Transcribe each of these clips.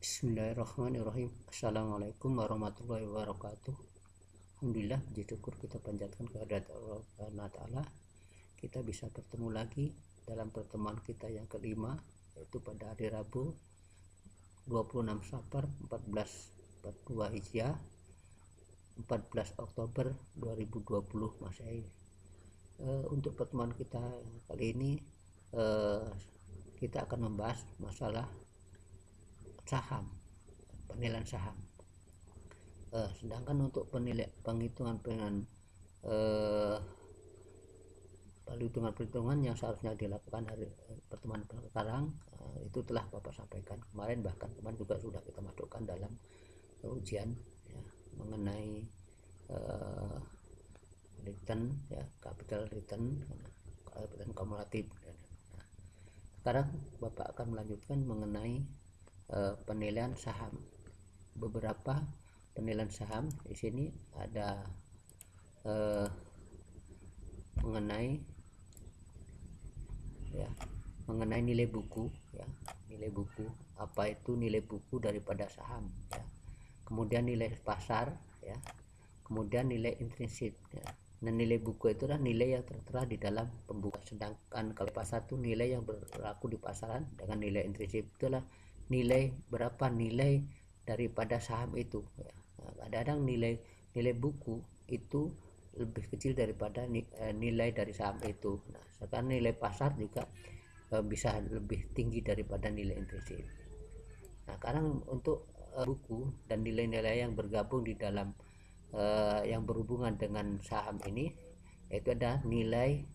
Bismillahirrahmanirrahim. Assalamualaikum warahmatullahi wabarakatuh. Alhamdulillah, puji syukur kita panjatkan kehadirat Allah Subhanahu wa Ta'ala. Kita bisa bertemu lagi dalam pertemuan kita yang kelima, yaitu pada hari Rabu 26 Safar 1442 Hijriah, 14 Oktober 2020 Masehi. Untuk pertemuan kita kali ini kita akan membahas masalah saham, penilaian saham. Sedangkan untuk penghitungan yang seharusnya dilakukan hari pertemuan sekarang, itu telah Bapak sampaikan kemarin, bahkan kemarin juga sudah kita masukkan dalam ujian ya, mengenai return ya, capital return kumulatif. Sekarang Bapak akan melanjutkan mengenai penilaian saham. Beberapa penilaian saham di sini ada mengenai nilai buku ya, nilai buku. Apa itu nilai buku daripada saham ya. Kemudian nilai pasar ya. Kemudian nilai intrinsik ya. Nah, nilai buku itu adalah nilai yang tertera di dalam pembukuan, sedangkan kalau pasar itu nilai yang berlaku di pasaran, dengan nilai intrinsik itulah nilai berapa nilai daripada saham itu ya. Nah, kadang-kadang nilai buku itu lebih kecil daripada nilai dari saham itu. Nah, sekarang nilai pasar juga bisa lebih tinggi daripada nilai intrinsik. Nah, sekarang untuk buku dan nilai-nilai yang bergabung di dalam yang berhubungan dengan saham ini, yaitu ada nilai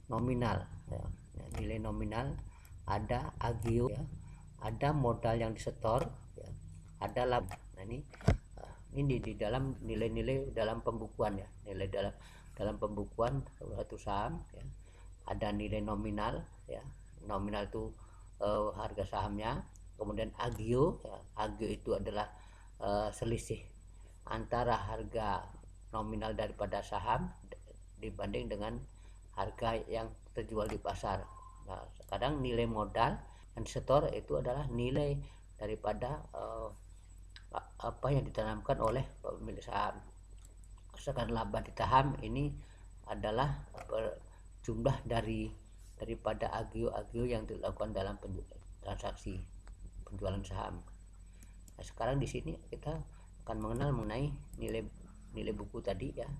nominal ya. Nah, nilai nominal, ada agio ya, ada modal yang disetor ya, ada laba. Nah, ini di dalam nilai-nilai dalam pembukuan ya, nilai dalam pembukuan suatu saham ya. Ada nilai nominal ya, nominal itu harga sahamnya. Kemudian agio ya, agio itu adalah selisih antara harga nominal daripada saham dibanding dengan harga yang terjual di pasar. Nah, sekarang nilai modal dan setor itu adalah nilai daripada apa yang ditanamkan oleh pemilik saham. Sedangkan laba di saham ini adalah jumlah daripada agio yang dilakukan dalam transaksi penjualan saham. Nah, sekarang di sini kita akan mengenal mengenai nilai buku tadi ya,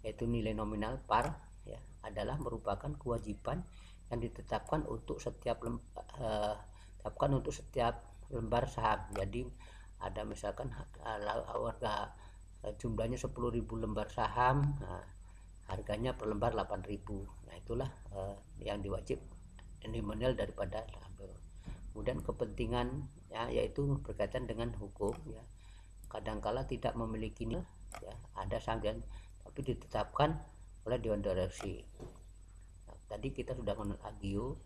yaitu nilai nominal par ya, adalah merupakan kewajiban yang ditetapkan untuk setiap lembar saham. Jadi ada misalkan harga jumlahnya 10.000 lembar saham, nah, harganya per lembar 8.000. Nah, itulah yang diwajib nominal daripada saham. Kemudian kepentingan ya, yaitu berkaitan dengan hukum ya. Kadangkala tidak memiliki nilai ya, ada sanksian tapi ditetapkan oleh Dewan Direksi. Nah, tadi kita sudah mengenal agio.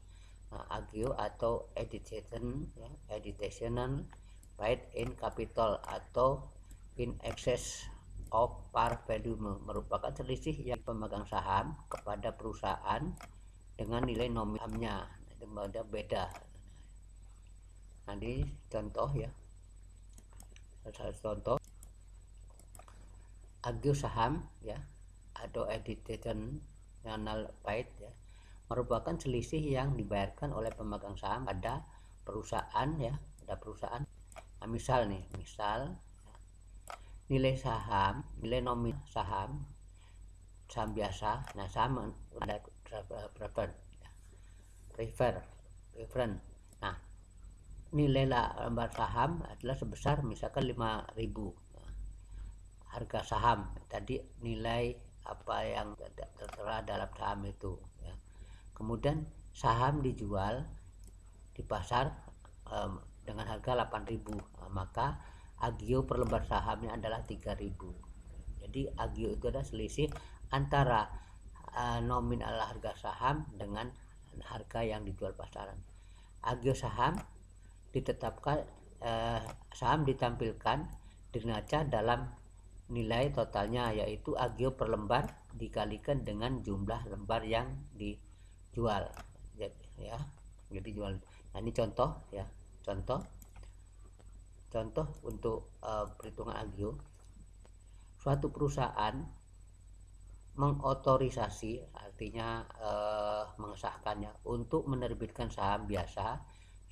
Nah, agio atau additional paid in capital atau in excess of par value, merupakan selisih yang pemegang saham kepada perusahaan dengan nilai nominalnya. Itu beda. Nanti contoh ya, contoh agio saham ya, atau additional paid ya, merupakan selisih yang dibayarkan oleh pemegang saham pada perusahaan ya, pada perusahaan. Nah, misal nilai nilai nominal saham biasa. Nah, saham ada preference. Nah, nilai lembar saham adalah sebesar misalkan 5.000. Harga saham tadi nilai apa yang tertera dalam saham itu ya. Kemudian saham dijual di pasar dengan harga 8.000, maka agio per lembar sahamnya adalah 3.000. Jadi agio itu adalah selisih antara nominal harga saham dengan harga yang dijual pasaran. Agio saham ditetapkan, saham ditampilkan di neraca dalam nilai totalnya, yaitu agio per lembar dikalikan dengan jumlah lembar yang dijual ya. Jadi jual. Nah, ini contoh ya, contoh contoh untuk perhitungan agio, suatu perusahaan mengotorisasi, artinya mengesahkannya untuk menerbitkan saham biasa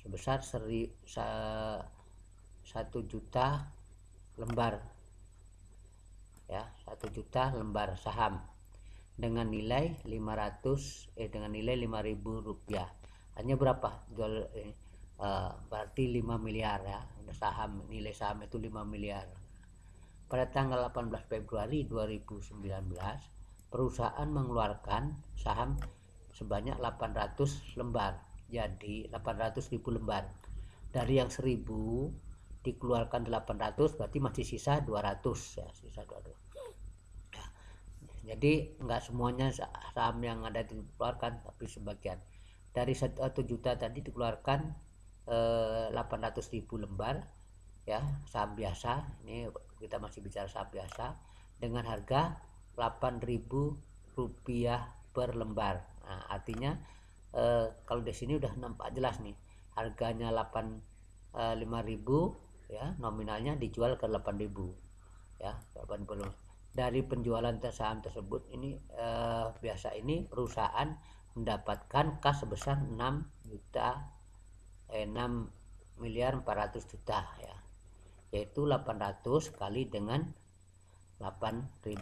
sebesar 1 juta lembar, ya, 1 juta lembar saham dengan nilai 5.000 rupiah. Hanya berapa jual berarti 5 miliar ya, saham, nilai saham itu 5 miliar. Pada tanggal 18 Februari 2019 perusahaan mengeluarkan saham sebanyak 800 lembar, jadi 800.000 lembar. Dari yang 1000 dikeluarkan 800, berarti masih sisa 200 ya, sisa 200. Jadi enggak semuanya saham yang ada dikeluarkan, tapi sebagian. Dari 1 juta tadi dikeluarkan 800.000 lembar ya, saham biasa. Ini kita masih bicara saham biasa dengan harga 8.000 rupiah per lembar. Nah, artinya kalau di sini udah nampak jelas nih, harganya 5.000 ya, nominalnya dijual ke 8.000 ya, 80. Dari penjualan saham tersebut ini biasa ini perusahaan mendapatkan kas sebesar 6 miliar 400 juta ya, yaitu 800 kali dengan 8.000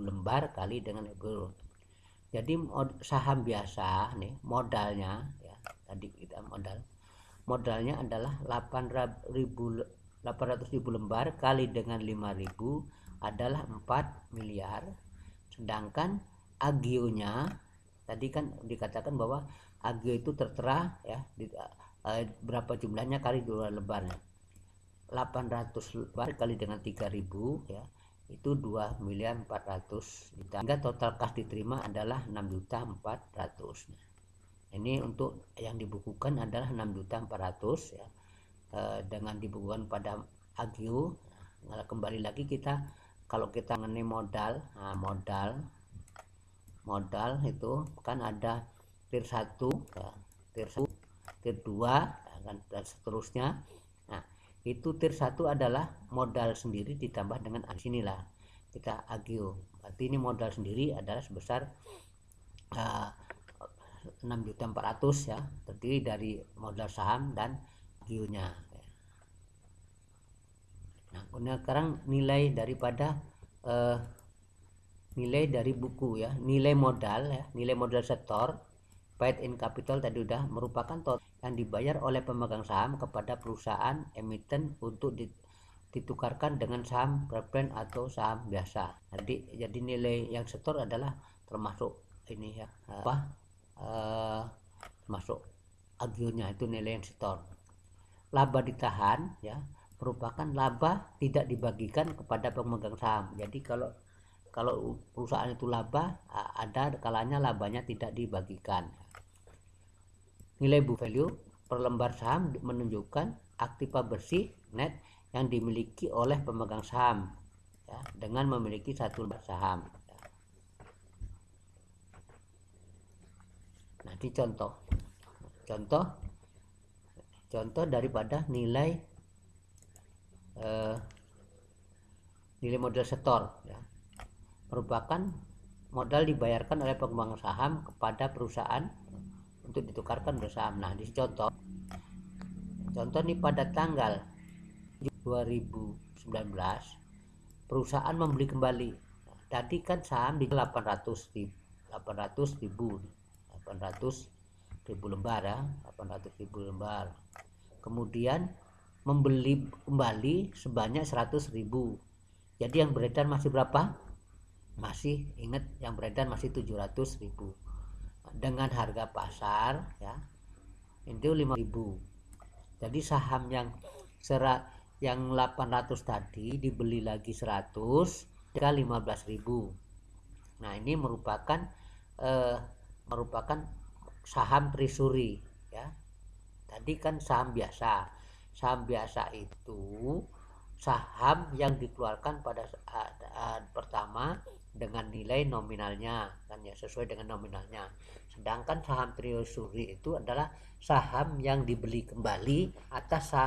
lembar kali dengan 1000. Jadi saham biasa nih modalnya ya, tadi kita modalnya adalah 800.000 lembar kali dengan 5.000 adalah 4 miliar. Sedangkan agionya tadi kan dikatakan bahwa agio itu tertera ya, berapa jumlahnya kali 2 lembarnya. 800 lembar kali dengan 3.000 ya, itu 2 miliar 400 juta. Sehingga total kas diterima adalah 6 juta 400. Ini untuk yang dibukukan adalah 6 juta 400 ya, dengan dibukukan pada agio. Nah, kembali lagi kita kalau kita mengenai modal, nah, modal itu kan ada tier 1 ya, tier 2 dan seterusnya. Nah, itu tier 1 adalah modal sendiri ditambah dengan sinilah kita agio. Berarti ini modal sendiri adalah sebesar 6 juta 400 ya, terdiri dari modal saham dan agionya. Nah, sekarang nilai daripada nilai dari buku ya, nilai modal ya, nilai modal setor paid in capital tadi udah merupakan total yang dibayar oleh pemegang saham kepada perusahaan emiten untuk ditukarkan dengan saham preference atau saham biasa. Jadi nilai yang setor adalah termasuk ini ya, termasuk agionya, itu nilai yang setor. Laba ditahan ya, merupakan laba tidak dibagikan kepada pemegang saham. Jadi kalau perusahaan itu laba, ada kalanya labanya tidak dibagikan. Nilai book value per lembar saham menunjukkan aktiva bersih net yang dimiliki oleh pemegang saham ya, dengan memiliki 1 lembar saham ya. Nanti contoh daripada nilai modal setor ya, merupakan modal dibayarkan oleh pemegang saham kepada perusahaan untuk ditukarkan bersaham. Nah, di contoh nih pada tanggal 2019 perusahaan membeli kembali. Tadi kan saham di 800.000 lembar ya, 800.000 lembar. Kemudian membeli kembali sebanyak 100.000. Jadi yang beredar masih berapa? Masih ingat, yang beredar masih 700.000 dengan harga pasar ya, itu 5.000. Jadi saham yang 800 tadi dibeli lagi 100 ke 15.000. Nah, ini merupakan saham treasury ya. Tadi kan saham biasa. Saham biasa itu saham yang dikeluarkan pada pertama dengan nilai nominalnya kan ya, sesuai dengan nominalnya. Sedangkan saham treasury itu adalah saham yang dibeli kembali atas saham